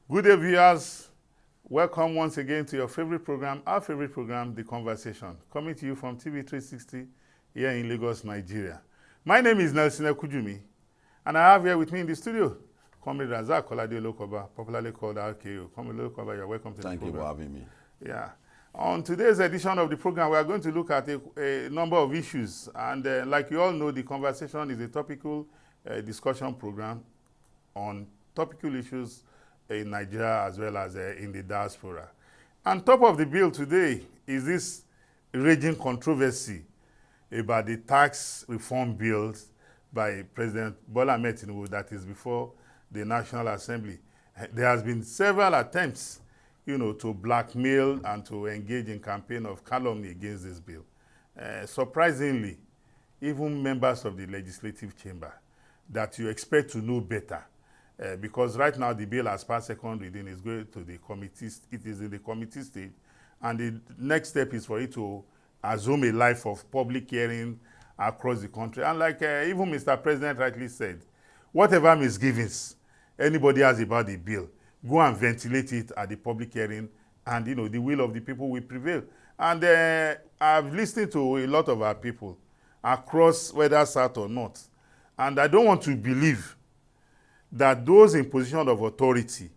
Good day, viewers. Welcome once again to your favorite program, our favorite program, The Conversation, coming to you from TV360 here in Lagos, Nigeria. My name is Nelson Ekujumi, and I have here with me in the studio, Comrade Razak Kolade Olokoba, popularly called RKO. Comrade Olokoba, you're welcome to the program. Thank you for having me. Yeah. On today's edition of the program, we are going to look at a number of issues. And like you all know, The Conversation is a topical discussion program on topical issues in Nigeria as well as in the diaspora. On top of the bill today is this raging controversy about the tax reform bills by President Bola Ahmed Tinubu that is before the National Assembly. There has been several attempts, to blackmail and to engage in campaign of calumny against this bill. Surprisingly, even members of the legislative chamber that you expect to know better, because right now the bill has passed second reading, is going to the committee. It is in the committee stage, and the next step is for it to assume a life of public hearing across the country. And like even Mr. President rightly said, whatever misgivings anybody has about the bill, go and ventilate it at the public hearing, and the will of the people will prevail. And I've listened to a lot of our people across, whether south or north, and I don't want to believe that those in position of authority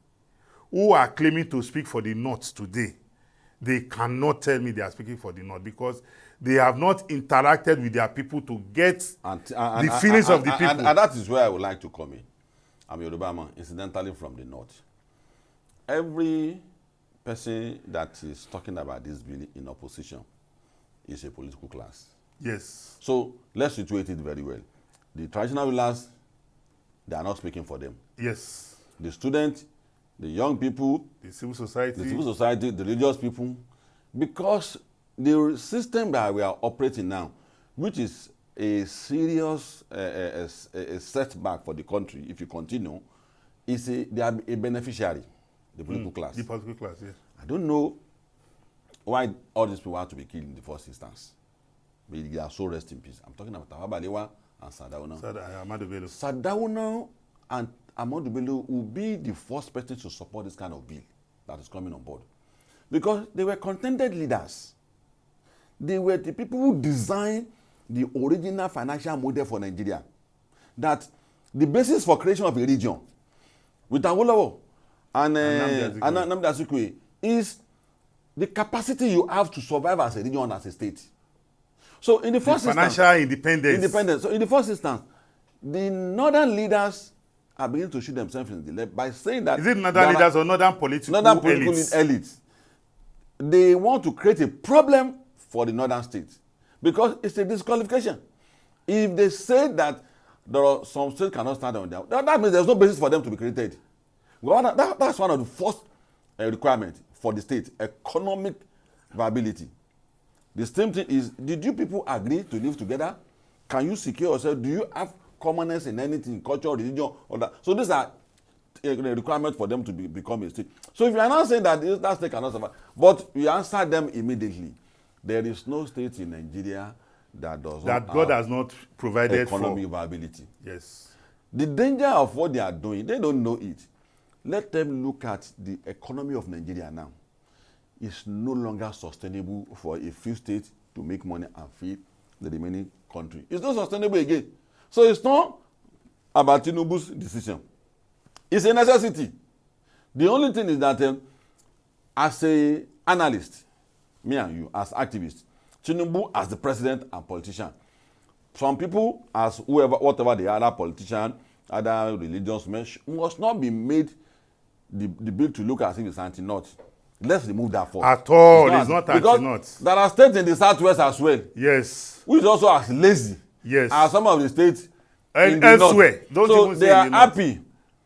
who are claiming to speak for the North today, they cannot tell me they are speaking for the North because they have not interacted with their people to get the feelings of the people. And that is where I would like to come in. I'm Yoruba man, incidentally from the North. Every person that is talking about this bill in opposition is a political class. Yes. So let's situate it very well. The traditional rulers, they are not speaking for them. Yes. The students, the young people, the civil society, the religious people, because the system that we are operating now, which is a serious a setback for the country if you continue, they are a beneficiary, the political class. The political class, yes. I don't know why all these people have to be killed in the first instance. But they are so rest in peace. I'm talking about Tafawa Balewa and Sardauna. Ahmadu Bello. Sardauna and Ahmadu Bello will be the first person to support this kind of bill that is coming on board. Because they were contented leaders. They were the people who designed the original financial model for Nigeria. That the basis for creation of a region with Awolowo and Nnamdi Azikiwe is the capacity you have to survive as a region, as a state. So in the first instance, financial independence. So in the first instance, the northern leaders are beginning to shoot themselves in the leg by saying that. Is it northern leaders or northern political elites? They want to create a problem for the northern states because it's a disqualification. If they say that there are some states cannot stand on their own, that means there's no basis for them to be created. Well, that's one of the first requirements for the state: economic viability. The same thing is, did you people agree to live together? Can you secure yourself? Do you have commonness in anything, culture, religion, or that? So these are a requirement for them to become a state. So if you are not saying that that state cannot survive, but you answer them immediately, there is no state in Nigeria that does not God has not provided economic viability. Yes. The danger of what they are doing, they don't know it. Let them look at the economy of Nigeria now. It's no longer sustainable for a few states to make money and feed the remaining country. It's not sustainable again. So it's not about Tinubu's decision. It's a necessity. The only thing is that as an analyst, me and you, as activists, Tinubu as the president and politician, some people as whatever the other politician, other religious men, must not be made the bill to look as if it's anti-North. Let's remove that force. At all, it's not anti-North. Because there are states in the southwest as well. Yes. Which also as lazy. Yes. As some of the states and elsewhere. Don't so even they are happy.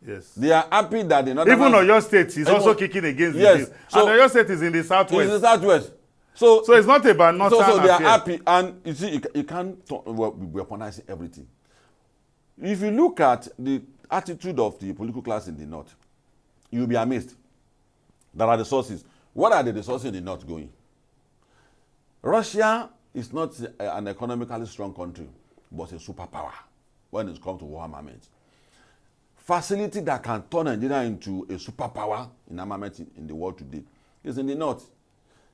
Yes. They are happy that the northern. Even Oyo State is also kicking against the bill. So, and Oyo State is in the southwest. It's the southwest. So it's not about northern. So they are happy, and you see, you can't weaponize everything. If you look at the attitude of the political class in the north, you'll be amazed. There are resources. What are the resources in the north going? Russia is not an economically strong country, but a superpower when it comes to war armament. facility that can turn Nigeria into a superpower in armament in the world today is in the north.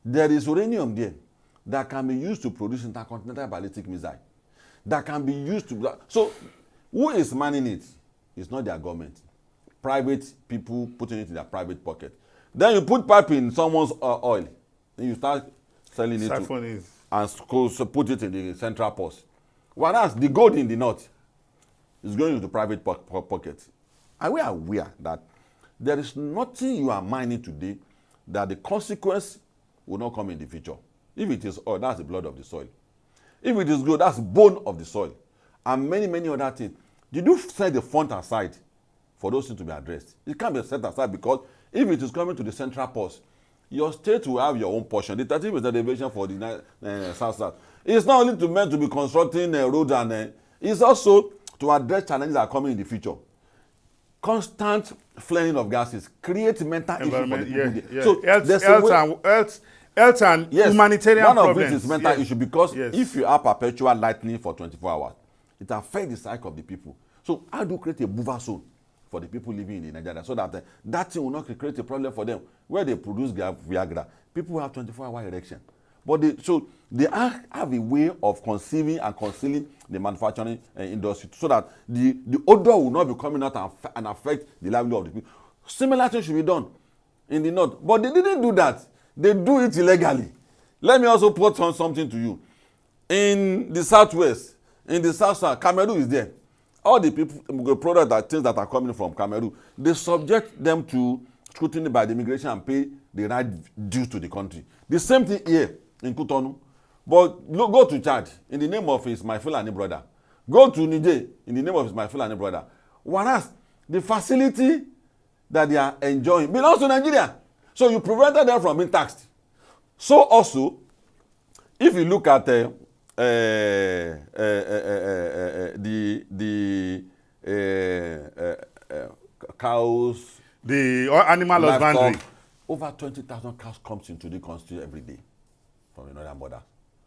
There is uranium there that can be used to produce intercontinental ballistic missile. That can be used to... So, who is manning it? It's not their government. Private people putting it in their private pocket. Then you put pipe in someone's oil. Then you start selling it to, and so put it in the central purse. Whereas the gold in the north is going into private pockets. Are we aware that there is nothing you are mining today that the consequence will not come in the future? If it is oil, that's the blood of the soil. If it is gold, that's bone of the soil. And many, many other things. Did you set the fund aside for those things to be addressed? It can't be set aside because if it is coming to the central purse, your state will have your own portion. The 30% deviation for the South. It's not only meant to be constructing roads and it's also to address challenges that are coming in the future. Constant flaring of gases create mental issues for the people. Yeah. So health and humanitarian one problems. One of it is mental issue because if you have perpetual lightning for 24 hours, it affects the psyche of the people. So how do you create a buffer zone for the people living in Nigeria so that that thing will not create a problem for them? Where they produce Viagra, people have 24-hour erection. But they have a way of conceiving and concealing the manufacturing industry so that the odor will not be coming out and affect the livelihood of the people. Similar thing should be done in the north. But they didn't do that. They do it illegally. Let me also put on something to you. In the southwest, in the south, Cameroon is there. All the people, the products, things that are coming from Cameroon, they subject them to scrutiny by the immigration and pay the right dues to the country. The same thing here in Cotonou. But go to Chad in the name of his my Fulani brother. Go to Niger in the name of his my Fulani brother. Whereas the facility that they are enjoying belongs to Nigeria. So you prevented them from being taxed. So also, if you look at the cows, the animal husbandry, over 20,000 cows comes into the country every day from another mother.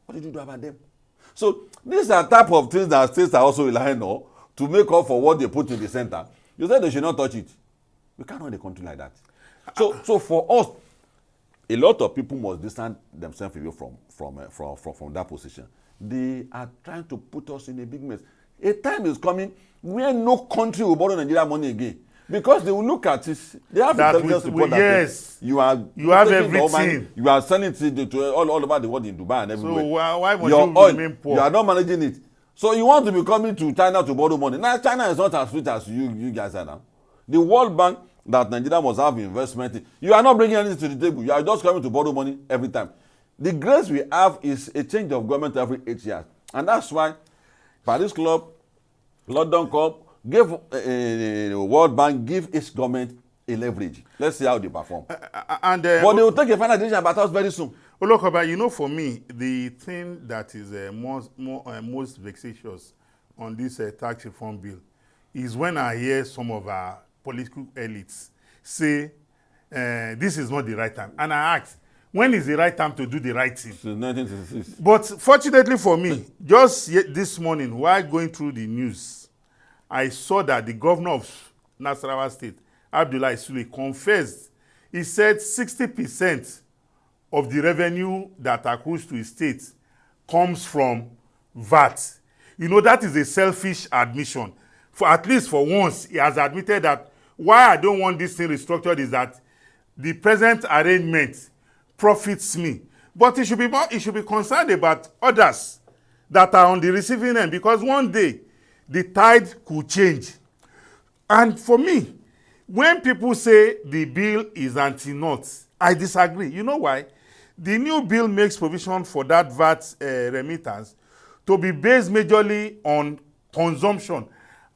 What did you do about them? So these are type of things that states are also relying on to make up for what they put in the center. You said they should not touch it. We can't run a country like that. So for us, a lot of people must distance themselves away from that position. They are trying to put us in a big mess. A time is coming where no country will borrow Nigeria money again. Because they will look at it. They have intelligence report that you have everything. You are selling it to all over the world in Dubai and everywhere. So why must you remain poor? You are not managing it. So you want to be coming to China to borrow money. Now China is not as rich as you guys are now. The World Bank that Nigeria must have investment in. You are not bringing anything to the table. You are just coming to borrow money every time. The grace we have is a change of government every 8 years. And that's why Paris Club, London Cup, give World Bank, give each government a leverage. Let's see how they perform. But they will take a final decision about us very soon. Olokoba, you know, for me, the thing that is most vexatious on this tax reform bill is when I hear some of our political elites say this is not the right time. And I ask, when is the right time to do the right thing? Since 1966. But fortunately for me, just this morning, while going through the news, I saw that the governor of Nasarawa State, Abdullahi Sule, confessed. He said 60% of the revenue that accrues to his state comes from VAT. You know, that is a selfish admission. For at least for once, he has admitted that why I don't want this thing restructured is that the present arrangement profits me. But he should be concerned about others that are on the receiving end, because one day the tide could change. And for me, when people say the bill is anti-North, I disagree. You know why? The new bill makes provision for that VAT remittance to be based majorly on consumption.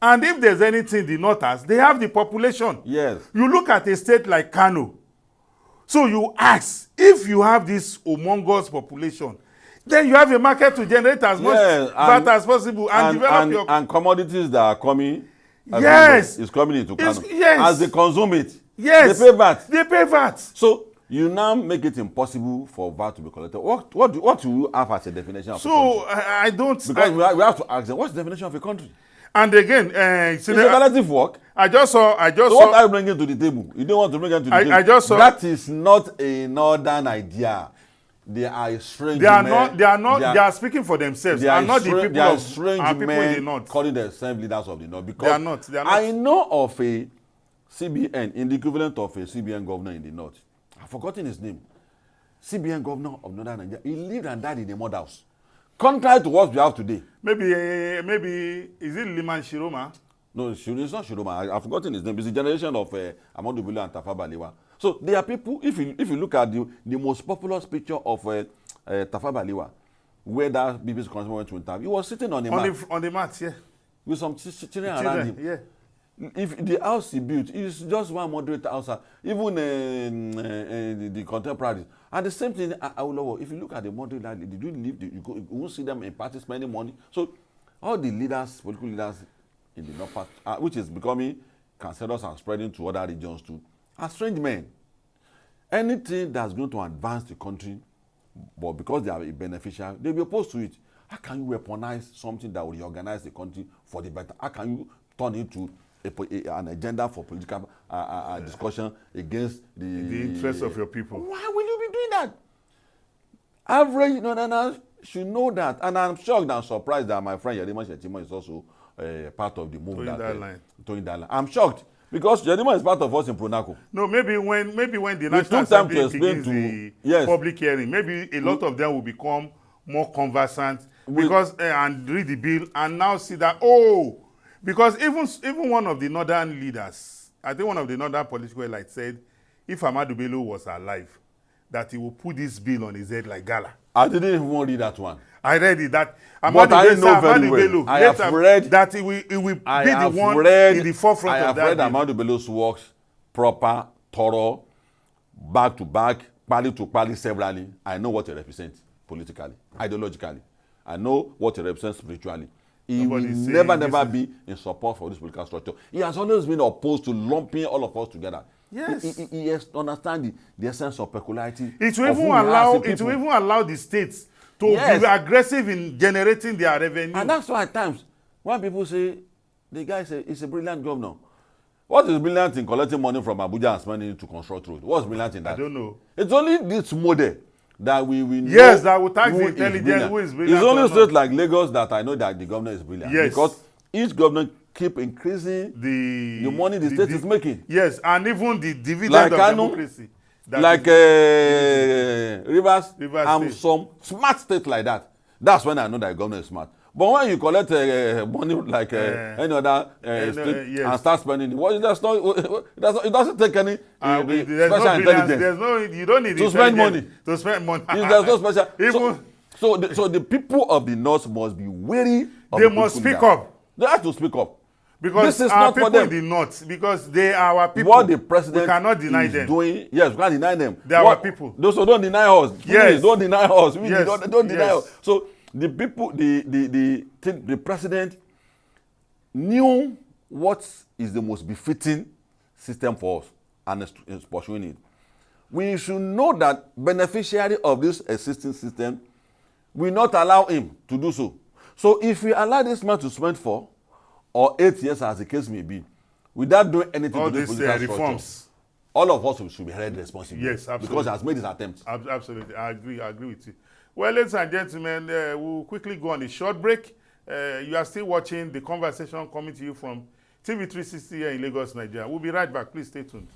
And if there's anything the North has, they have the population. Yes. You look at a state like Kano. So you ask, if you have this humongous population, then you have a market to generate as much VAT as possible and develop your... And commodities that are coming... Yes. Is coming into Kano. Yes. As they consume it, yes, they pay VAT. They pay VAT. So you now make it impossible for VAT to be collected. What do you have as a definition of a country? I don't... Because we have to ask them, what's the definition of a country? And again, It's a collective work. I just So saw. what are you bringing to the table? You don't want to bring it to the table. I just saw. That is not a northern idea. They are strange men. They are speaking for themselves. They are and not the people they are of strange people in the men north. calling themselves leaders of the north. Because They are not. I know of a CBN, in the equivalent of a CBN governor in the north. I've forgotten his name. CBN governor of northern Nigeria. He lived and died in a mud house. Contrary to what we have today. Maybe is it Liman Shiroma? No, it's not Shiroma. I've forgotten his name. It's the generation of Ahmadu Bello and Tafawa Balewa. So there are people, if you look at the most populous picture of Tafawa Balewa, where that BBC correspondent went to interview, he was sitting on a mat. On the mat, yeah. With some children around him. Yeah. If the house he built is just one moderate house, even the contemporaries. And the same thing, if you look at the moderate, they do live, you won't see them in parties spending money. So all the leaders, political leaders in the north part, which is becoming cancerous and spreading to other regions too, are strange men. Anything that's going to advance the country, but because they are a beneficiary, they'll be opposed to it. How can you weaponize something that will reorganize the country for the better? How can you turn it to an agenda for political discussion against the interests of your people? Why will you be doing that? Average Northerners should know that. And I'm shocked and surprised that my friend Yerima Shetima is also part of the move. Towing that line. I'm shocked. Because Yerima is part of us in Pronaco. No, maybe when the National Assembly begins the public hearing, maybe a lot of them will become more conversant because and read the bill and now see that because even one of the northern leaders, I think one of the northern political elites said, if Ahmadu Bello was alive, that he would put this bill on his head like gala. I didn't even read that one. I read it. That but I know very well. I have read that he will be the one in the forefront of that. I have read Ahmadu Bello's works, proper, thorough, back to back, party to party, severally. I know what he represents politically, ideologically. I know what he represents spiritually. He will never be in support for this political structure. He has always been opposed to lumping all of us together. Yes. He has understand the essence of peculiarity. It will even allow the states to be aggressive in generating their revenue. And that's why at times when people say the guy is a brilliant governor. What is brilliant in collecting money from Abuja and spending it to construct road? What's brilliant in that? I don't know. It's only this model that we know. Yes, that will tax the intelligence who is brilliant. It's only states like Lagos that I know that the governor is brilliant. Yes. Because each governor keep increasing the money the state is making. Yes, and even the dividend like of democracy. Like Rivers and some smart states like that. That's when I know that the governor is smart. But when you collect money like any other state and start spending it, it doesn't take any special intelligence. You don't need to spend money. To spend money. There's no special. So the people of the north must be wary of they must speak up. They have to speak up. Because this is our not people for them. in the north, because they are our people. What the president we cannot deny them. Doing, yes, we can't deny them. They are our people. Those who don't deny us. Yes. Please, don't deny us. Yes. Don't deny us. So the people, the president knew what is the most befitting system for us and is pursuing it. We should know that beneficiary of this existing system will not allow him to do so. So if we allow this man to spend 4 or 8 years, as the case may be, without doing anything to this political reforms, all of us should be held responsible. Yes, absolutely. Because he has made his attempt. Absolutely, I agree with you. Well, ladies and gentlemen, we'll quickly go on a short break. You are still watching the conversation coming to you from TV360 here in Lagos, Nigeria. We'll be right back. Please stay tuned.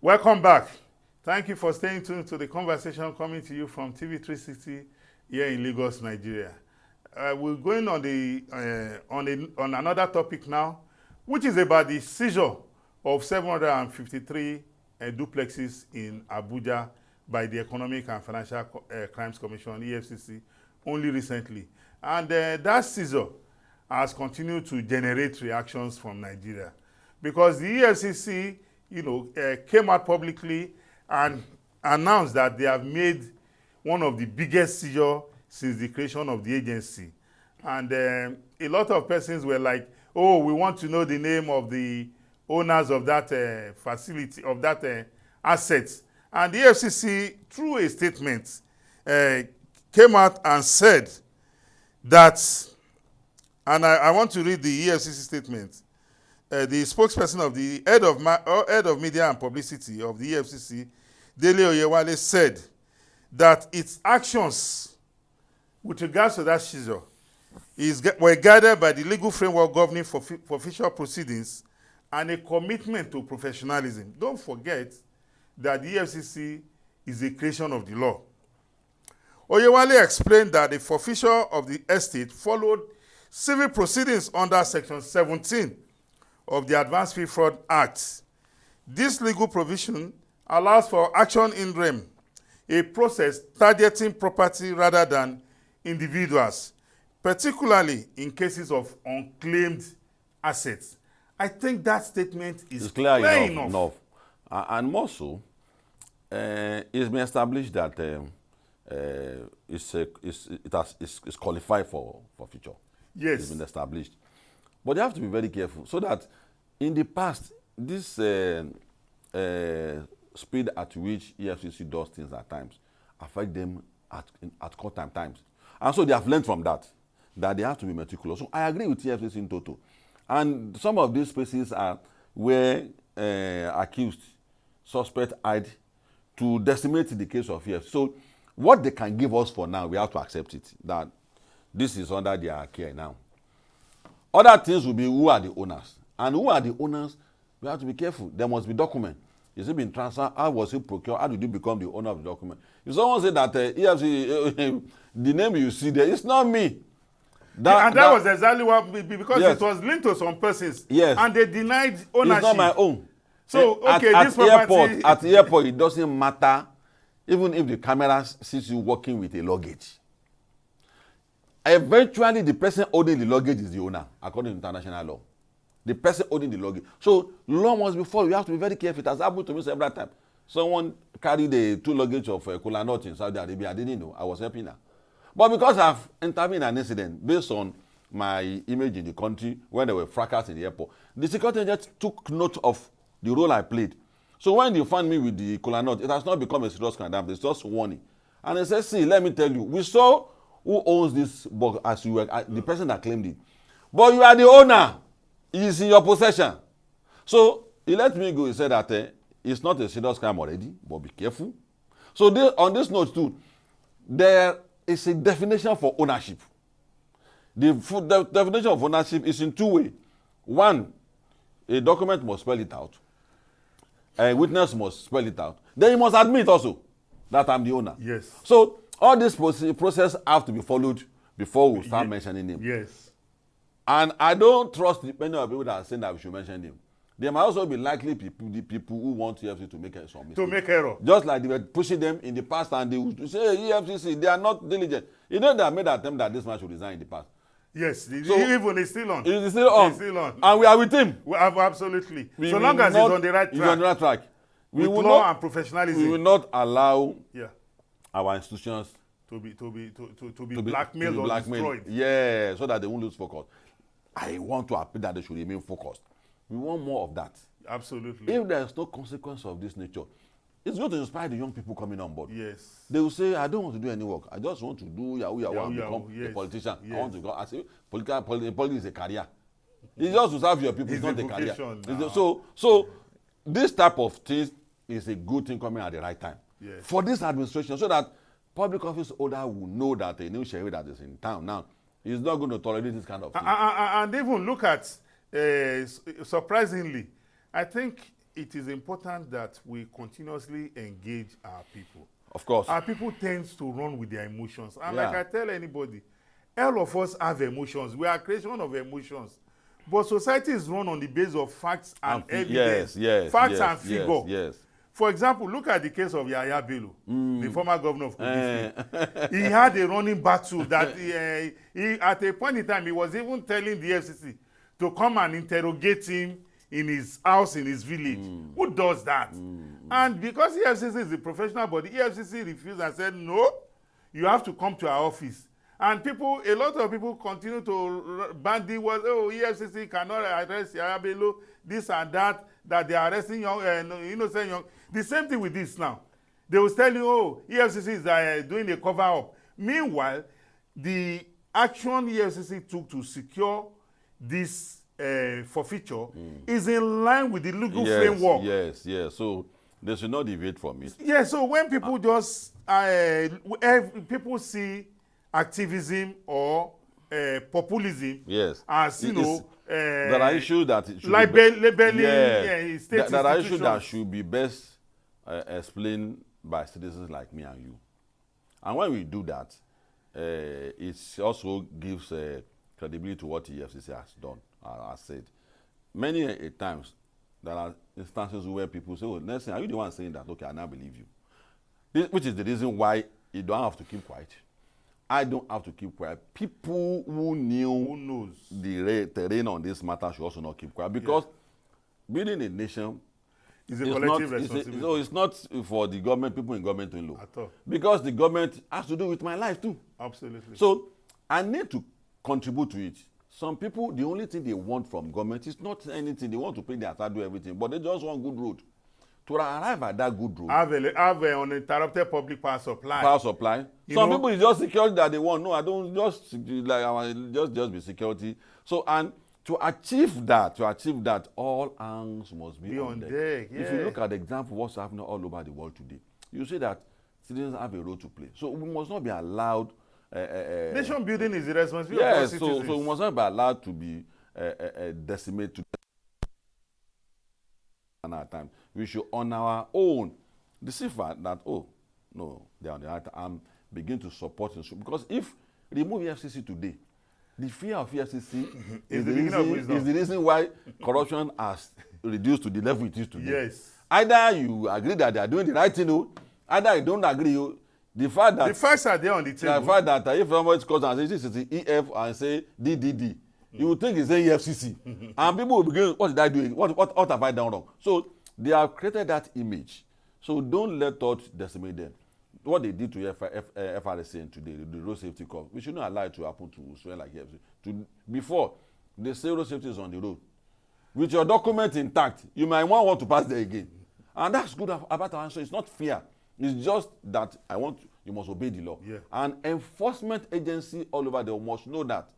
Welcome back. Thank you for staying tuned to the conversation coming to you from TV360 here in Lagos, Nigeria. We're going on another topic now, which is about the seizure of 753 duplexes in Abuja by the Economic and Financial Crimes Commission, EFCC, only recently. And that seizure has continued to generate reactions from Nigeria, because the EFCC, came out publicly and announced that they have made one of the biggest seizures since the creation of the agency. And a lot of persons were like, oh, we want to know the name of the owners of that facility, of that asset. And the EFCC, through a statement, came out and said that, and I want to read the EFCC statement. The spokesperson of the head of media and publicity of the EFCC, Dele Oyewale, said that its actions with regards to that seizure were guided by the legal framework governing for official proceedings and a commitment to professionalism. Don't forget that the EFCC is a creation of the law. Oyewale explained that the forfeiture of the estate followed civil proceedings under Section 17 of the Advanced Fee Fraud Act. This legal provision allows for action in rem, a process targeting property rather than individuals, particularly in cases of unclaimed assets. I think that statement is clear enough. And more so, it's been established that it's qualified for future. Yes. It's been established. But they have to be very careful, so that in the past, this speed at which EFCC does things at times affect them at court times. And so they have learned from that they have to be meticulous. So I agree with EFCC in total. And some of these spaces are where accused, suspect hide to decimate the case of EFCC. So what they can give us for now, we have to accept it, that this is under their care now. Other things will be who are the owners. And who are the owners, we have to be careful. There must be document. Is it been transferred? How was it procured? How did you become the owner of the document? If someone said that EFCC, the name you see there, it's not me. That was exactly what, because yes, it was linked to some persons. Yes. And they denied ownership. It's not my own. So, okay, this property... At the airport, it doesn't matter, even if the camera sees you walking with a luggage. Eventually, the person owning the luggage is the owner, according to international law. The person owning the luggage. So, law must be followed. You have to be very careful. It has happened to me several times. Someone carried the 2 luggage of Kola Nut in Saudi Arabia. I didn't know. I was helping her. But because I've intervened in an incident based on my image in the country when there were fracas in the airport, the security agent took note of the role I played. So when they found me with the Kola Nut, it has not become a serious crime. It's just warning. And they said, see, let me tell you, we saw who owns this box as you were, the person that claimed it. But you are the owner. It's in your possession. So he let me go. He said that it's not a serious crime already, but be careful. So on this note too, there is a definition for ownership. The definition of ownership is in 2 ways. One, a document must spell it out. A witness must spell it out. Then you must admit also that I'm the owner. Yes. So all this process have to be followed before we start mentioning him. Yes. And I don't trust many of the people that are saying that we should mention him. There might also be likely the people who want EFCC to make some mistake. To make error. Just like they were pushing them in the past and they would say, EFCC, they are not diligent. You know they have made an attempt that this man should resign in the past. Yes, even it's still on. It's still on. It's still on. And we are with him. Absolutely. So long as he's on the right track. He's on the right track. With law and professionalism. We will not allow our institutions to be blackmailed or destroyed. Yeah, so that they won't lose focus. I want to appeal that they should remain focused. We want more of that. Absolutely. If there is no consequence of this nature, it's going to inspire the young people coming on board. Yes. They will say, I don't want to do any work. I just want to do Yahoo and become a politician. Yes. I want to go. I say, politics is a career. It's just to serve your people. It's not a career. So this type of thing is a good thing coming at the right time. Yes. For this administration, so that public office holder will know that a new sheriff that is in town now is not going to tolerate this kind of thing. And even look at, surprisingly, I think it is important that we continuously engage our people. Of course. Our people tend to run with their emotions. And like I tell anybody, all of us have emotions. We are a creation of emotions. But society is run on the basis of facts and evidence. Yes, facts and figure. Yes. For example, look at the case of Yahaya Bello, the former governor of Kogi State. He had a running battle that he, at a point in time, he was even telling the EFCC to come and interrogate him in his house, in his village. Who does that? And because EFCC is a professional body, EFCC refused and said, no, you have to come to our office. And people, a lot of people continue to bandy was, oh, EFCC cannot arrest Yahaya Bello, this and that they are arresting young, innocent young. The same thing with this now. They will tell you, oh, EFCC is doing a cover-up. Meanwhile, the action EFCC took to secure this forfeiture is in line with the legal framework. Yes. So they should not deviate from it. Yeah, so when people people see activism or populism as, there are issues that it should labeling state there are issues that should be best explained by citizens like me and you. And when we do that, it also gives credibility to what the EFCC has done, has said. Many times, there are instances where people say, oh, Nelson, are you the one saying that? Okay, I now believe you. Which is the reason why you don't have to keep quiet. I don't have to keep quiet. People who knows the terrain on this matter should also not keep quiet, because building a nation is a collective responsibility. So it's not for the government, people in government to know. At all. Because the government has to do with my life too. Absolutely. So I need to contribute to it. Some people, the only thing they want from government is not anything. They want to pay their tax, do everything, but they just want good road. To arrive at that good road, have an uninterrupted public power supply. Some people, it's just security that they want. No, I don't just just be security. So, and to achieve that, all hands must be on deck. Yeah. If you look at the example of what's happening all over the world today, you see that citizens have a role to play. So we must not be allowed. Nation building is the responsibility of all citizens. So we must not be allowed to be decimated at time. We should on our own decipher that, oh no, they are on the right and begin to support it. Because if remove EFCC today, the fear of EFCC is the reason why corruption has reduced to the level it is today. Yes. Either you agree that they are doing the right thing, either you don't agree. The facts are there on the table. The fact that if somebody calls and says this is the EF and say DDD, you would think it's a EFCC. And people will begin, what did I do? What have I done wrong? So they have created that image. So don't let thought decimate them. What they did to FRSA today, the road safety corps, we should not allow it to happen to someone like EFCC. Before, they say road safety is on the road. With your document intact, you might want to pass there again. And that's good about our answer. It's not fear. It's just that you must obey the law. Yeah. And enforcement agency all over the world must know that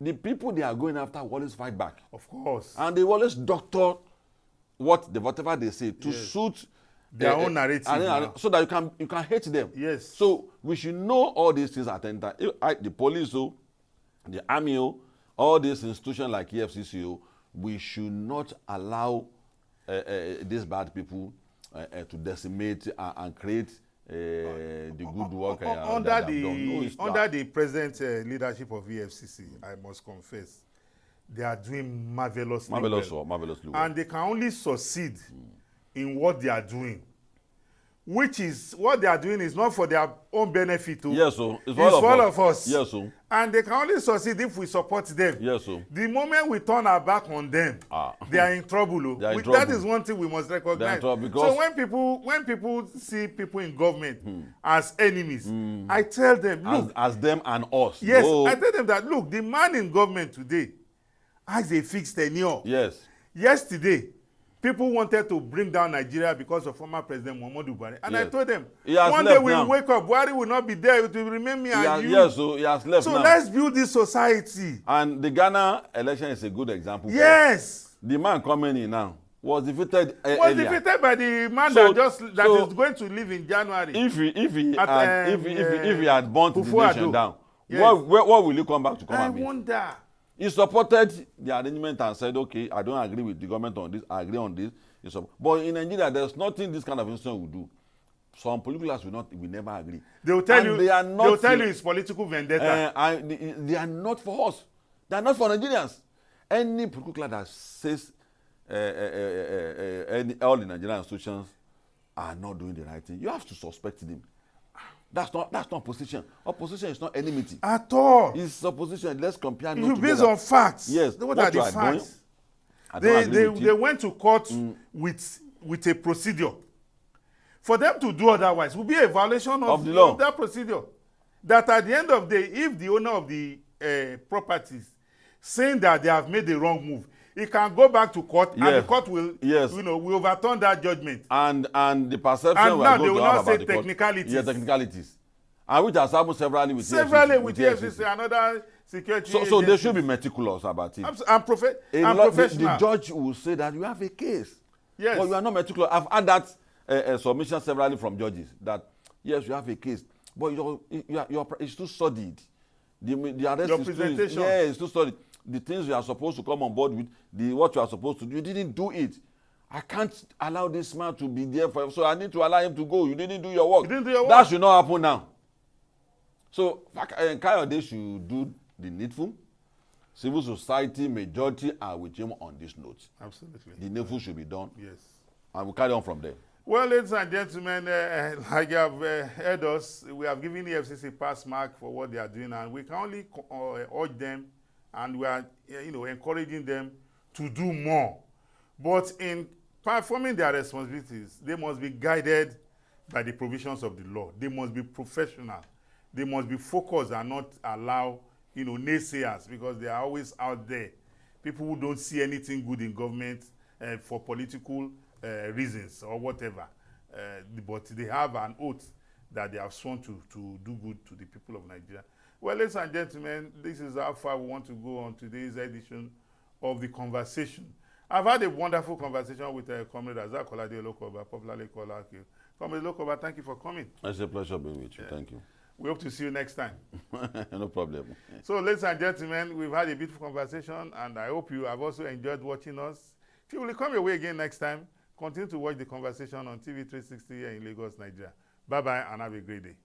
the people they are going after will always fight back. Of course. And they will always doctor whatever they say to suit their own narrative. So that you can hate them. Yes. So we should know all these things at any time. The police, the army, all these institutions like EFCC, we should not allow these bad people to decimate and create the good work under the present leadership of EFCC. I must confess, they are doing marvelously well. And they can only succeed in what they are doing, which is what they are doing is not for their own benefit. Yes, it's for all of us. Yes, and they can only succeed if we support them. Yes, the moment we turn our back on them, they are in trouble. That is one thing we must recognize. So when people see people in government as enemies, I tell them, look, as them and us. Yes, I tell them that, look, the man in government today has a fixed tenure. Yes. Yesterday, people wanted to bring down Nigeria because of former President Muhammadu Buhari. And I told them, one day we will wake up, Buhari will not be there, it will remain me and you. Yes, so he has left now. So let's build this society. And the Ghana election is a good example. Yes. The man coming in now was defeated defeated by the man that is going to leave in January. If he had burnt the nation down, what will you come back to come and meet? I wonder. He supported the arrangement and said, okay, I don't agree with the government on this, I agree on this. But in Nigeria, there's nothing this kind of institution will do. Some political class will never agree. They will tell you it's political vendetta. They are not for us. They are not for Nigerians. Any political class that says all the Nigerian institutions are not doing the right thing, you have to suspect them. That's not opposition. Opposition is not enmity. At all. It's opposition. Let's compare It notes should be based together. on facts. Yes. What are the you are doing, facts? I don't agree with They you. went to court with a procedure. For them to do otherwise will be a violation Of the law. of that procedure. That at the end of the day, if the owner of the properties saying that they have made the wrong move, he can go back to court and the court will, will overturn that judgment. And the perception And we now are they going will to have not say about the court. technicalities. Yeah, technicalities. And which has happened severally with Severally EFCC. with EFCC, another security So they agencies. should be meticulous about it. And professional. The judge will say that you have a case. Yes. But you are not meticulous. I've had that submission severally from judges that yes, you have a case, but it's too sordid. The arrest Your is presentation. It's too sordid. The things you are supposed to come on board with, what you are supposed to do, you didn't do it. I can't allow this man to be there forever, so I need to allow him to go. You didn't do your work. You didn't do your work. That should not happen now. So Kayode should do the needful. Civil society majority are with him on this note. Absolutely. The needful should be done. Yes. And we'll carry on from there. Well, ladies and gentlemen, like you have heard us, we have given EFCC pass mark for what they are doing, and we can only urge them, and we are, encouraging them to do more. But in performing their responsibilities, they must be guided by the provisions of the law. They must be professional. They must be focused and not allow, naysayers, because they are always out there. People who don't see anything good in government for political reasons or whatever. But they have an oath that they have sworn to do good to the people of Nigeria. Well, ladies and gentlemen, this is how far we want to go on today's edition of The Conversation. I've had a wonderful conversation with Comrade Razak Kolade Olokoba, popularly called Akil. Comrade Olokoba, thank you for coming. It's a pleasure being with you. Thank you. We hope to see you next time. No problem. So, ladies and gentlemen, we've had a beautiful conversation, and I hope you have also enjoyed watching us. If you will come your way again next time, continue to watch The Conversation on TV 360 here in Lagos, Nigeria. Bye-bye, and have a great day.